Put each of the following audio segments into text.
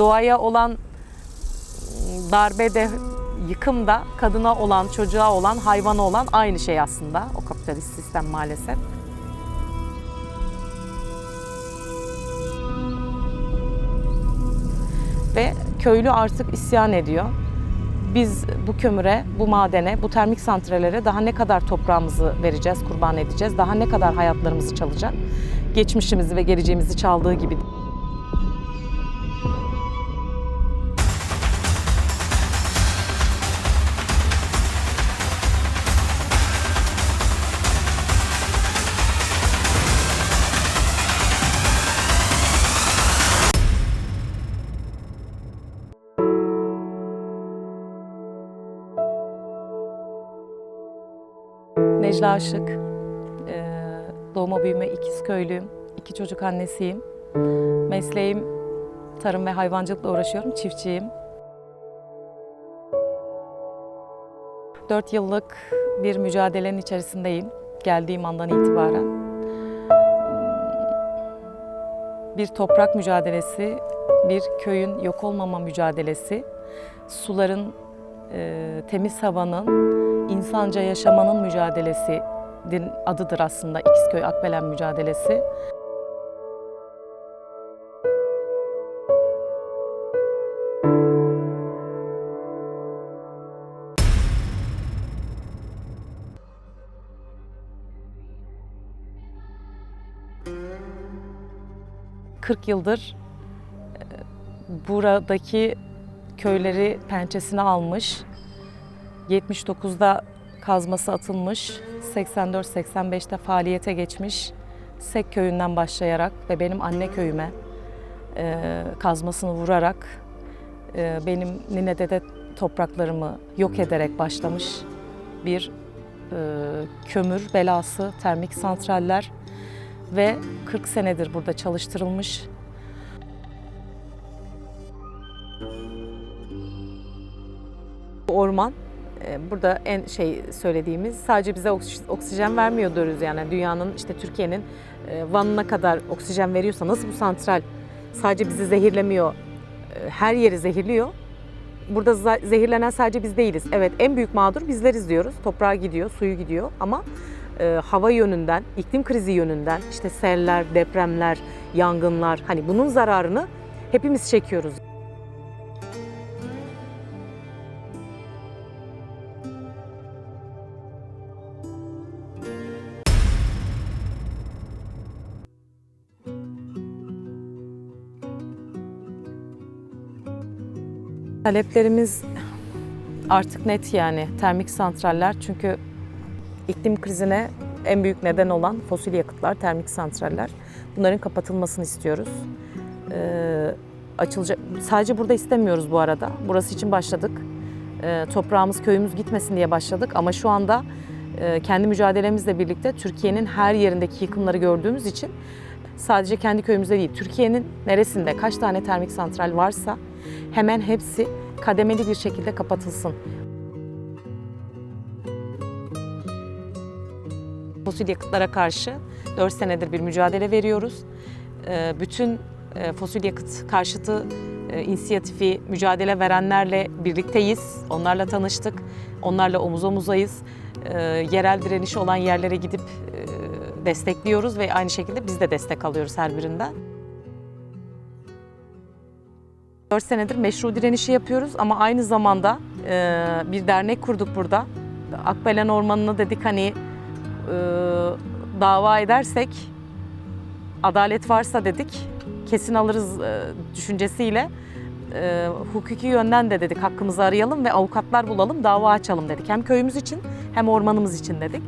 Doğaya olan darbede, yıkımda kadına olan, çocuğa olan, hayvana olan aynı şey aslında o kapitalist sistem maalesef. Ve köylü artık isyan ediyor. Biz bu kömüre, bu madene, bu termik santrallere daha ne kadar toprağımızı vereceğiz, kurban edeceğiz, daha ne kadar hayatlarımızı çalacak? Geçmişimizi ve geleceğimizi çaldığı gibi. Necla Aşık, doğma büyüme İkizköylüyüm, 2 çocuk annesiyim. Mesleğim tarım ve hayvancılıkla uğraşıyorum, çiftçiyim. 4 yıllık bir mücadelenin içerisindeyim, geldiğim andan itibaren. Bir toprak mücadelesi, bir köyün yok olmama mücadelesi, suların, temiz havanın, İnsanca yaşamanın mücadelesinin adıdır aslında İkizköy Akbelen mücadelesi. ...40 yıldır buradaki köyleri pençesine almış, 79'da kazması atılmış, 84-85'te faaliyete geçmiş Sek köyünden başlayarak ve benim anne köyüme kazmasını vurarak benim nine dede topraklarımı yok ederek başlamış bir kömür belası, termik santraller ve 40 senedir burada çalıştırılmış. Orman, burada en söylediğimiz, sadece bize oksijen vermiyor diyoruz, yani dünyanın, işte Türkiye'nin Van'ına kadar oksijen veriyorsa nasıl bu santral sadece bizi zehirlemiyor, her yeri zehirliyor. Burada zehirlenen sadece biz değiliz. Evet, en büyük mağdur bizleriz diyoruz. Toprağa gidiyor, suyu gidiyor ama hava yönünden, iklim krizi yönünden, işte seller, depremler, yangınlar, hani bunun zararını hepimiz çekiyoruz. Taleplerimiz artık net, yani termik santraller, çünkü iklim krizine en büyük neden olan fosil yakıtlar, termik santraller. Bunların kapatılmasını istiyoruz. Sadece burada istemiyoruz bu arada. Burası için başladık. Toprağımız, köyümüz gitmesin diye başladık ama şu anda kendi mücadelemizle birlikte Türkiye'nin her yerindeki yıkımları gördüğümüz için sadece kendi köyümüzde değil, Türkiye'nin neresinde kaç tane termik santral varsa hemen hepsi kademeli bir şekilde kapatılsın. Fosil yakıtlara karşı 4 senedir bir mücadele veriyoruz. Bütün fosil yakıt karşıtı inisiyatifi, mücadele verenlerle birlikteyiz. Onlarla tanıştık, onlarla omuz omuzayız. Yerel direnişi olan yerlere gidip destekliyoruz ve aynı şekilde biz de destek alıyoruz her birinden. 4 senedir meşru direnişi yapıyoruz ama aynı zamanda bir dernek kurduk burada. Akbelen Ormanı'nı dedik, hani dava edersek, adalet varsa dedik, kesin alırız düşüncesiyle hukuki yönden de dedik hakkımızı arayalım ve avukatlar bulalım, dava açalım dedik. Hem köyümüz için hem ormanımız için dedik.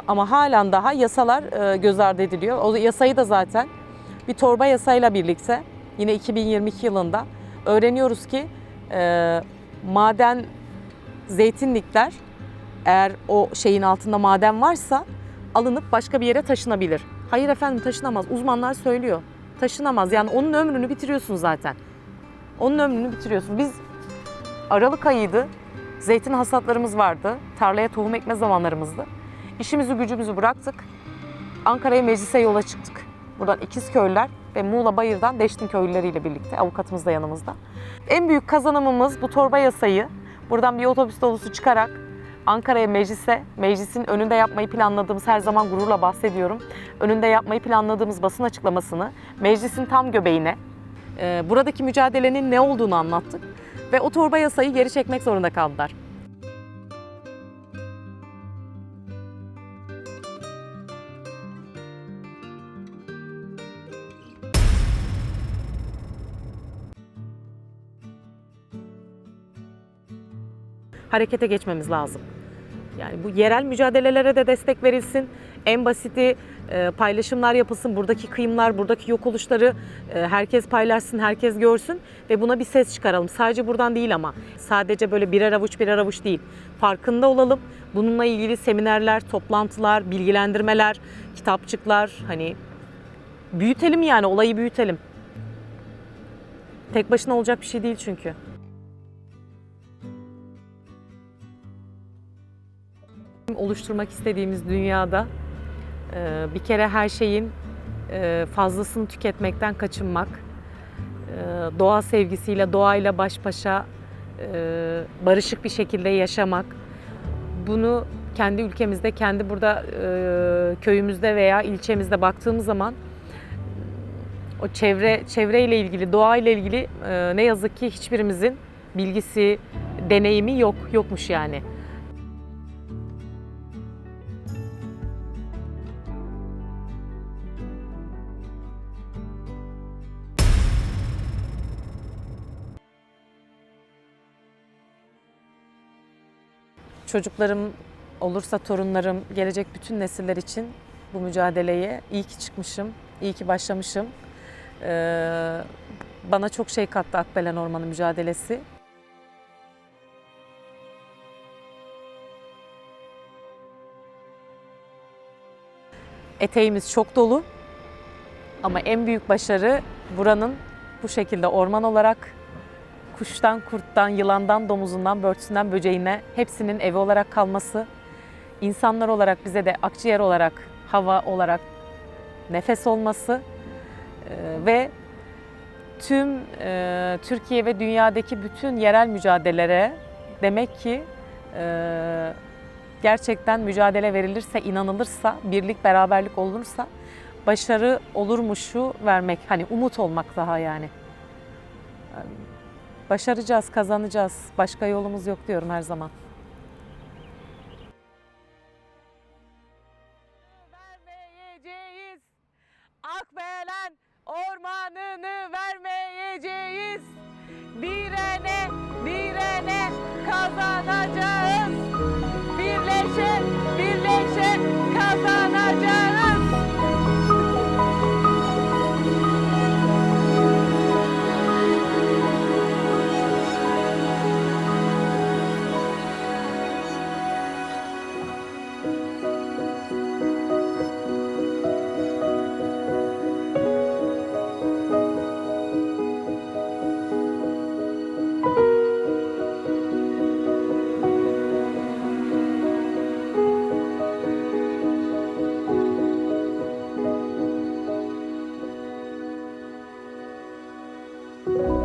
Ama halen daha yasalar göz ardı ediliyor. O yasayı da zaten bir torba yasayla birlikte yine 2022 yılında öğreniyoruz ki maden, zeytinlikler, eğer o şeyin altında maden varsa alınıp başka bir yere taşınabilir. Hayır efendim, taşınamaz. Uzmanlar söylüyor. Taşınamaz. Yani onun ömrünü bitiriyorsun zaten. Onun ömrünü bitiriyorsun. Biz Aralık ayıydı. Zeytin hasatlarımız vardı. Tarlaya tohum ekme zamanlarımızdı. İşimizi gücümüzü bıraktık. Ankara'ya meclise yola çıktık. Buradan İkizköylüler ve Muğla Bayır'dan Deştin köylüleriyle birlikte. Avukatımız da yanımızda. En büyük kazanımımız bu torba yasayı buradan bir otobüs dolusu çıkarak Ankara'ya meclise, meclisin önünde yapmayı planladığımız, her zaman gururla bahsediyorum, önünde yapmayı planladığımız basın açıklamasını meclisin tam göbeğine, buradaki mücadelenin ne olduğunu anlattık ve o torba yasayı geri çekmek zorunda kaldılar. Harekete geçmemiz lazım. Yani bu yerel mücadelelere de destek verilsin. En basiti paylaşımlar yapılsın. Buradaki kıyımlar, buradaki yok oluşları herkes paylaşsın, herkes görsün ve buna bir ses çıkaralım. Sadece buradan değil ama sadece böyle birer avuç değil. Farkında olalım. Bununla ilgili seminerler, toplantılar, bilgilendirmeler, kitapçıklar, hani büyütelim, yani olayı büyütelim. Tek başına olacak bir şey değil çünkü. Oluşturmak istediğimiz dünyada bir kere her şeyin fazlasını tüketmekten kaçınmak, doğa sevgisiyle, doğayla baş başa barışık bir şekilde yaşamak, bunu kendi ülkemizde, kendi burada köyümüzde veya ilçemizde baktığımız zaman o çevreyle ilgili, doğayla ilgili ne yazık ki hiçbirimizin bilgisi, deneyimi yokmuş yani. Çocuklarım olursa, torunlarım, gelecek bütün nesiller için bu mücadeleye iyi ki çıkmışım, iyi ki başlamışım. Bana çok şey kattı Akbelen Ormanı mücadelesi. Eteğimiz çok dolu ama en büyük başarı buranın bu şekilde orman olarak kuştan, kurttan, yılandan, domuzundan, börtüsünden, böceğine hepsinin evi olarak kalması, insanlar olarak bize de akciğer olarak, hava olarak nefes olması ve tüm Türkiye ve dünyadaki bütün yerel mücadelelere demek ki gerçekten mücadele verilirse, inanılırsa, birlik, beraberlik olursa başarı olurmuşu vermek. Hani umut olmak daha yani. Başaracağız, kazanacağız. Başka yolumuz yok diyorum her zaman. Vermeyeceğiz. Akbelen ormanını vermeyeceğiz. Direne, direne kazanacağız. Birleşe, birleşe kazanacağız. you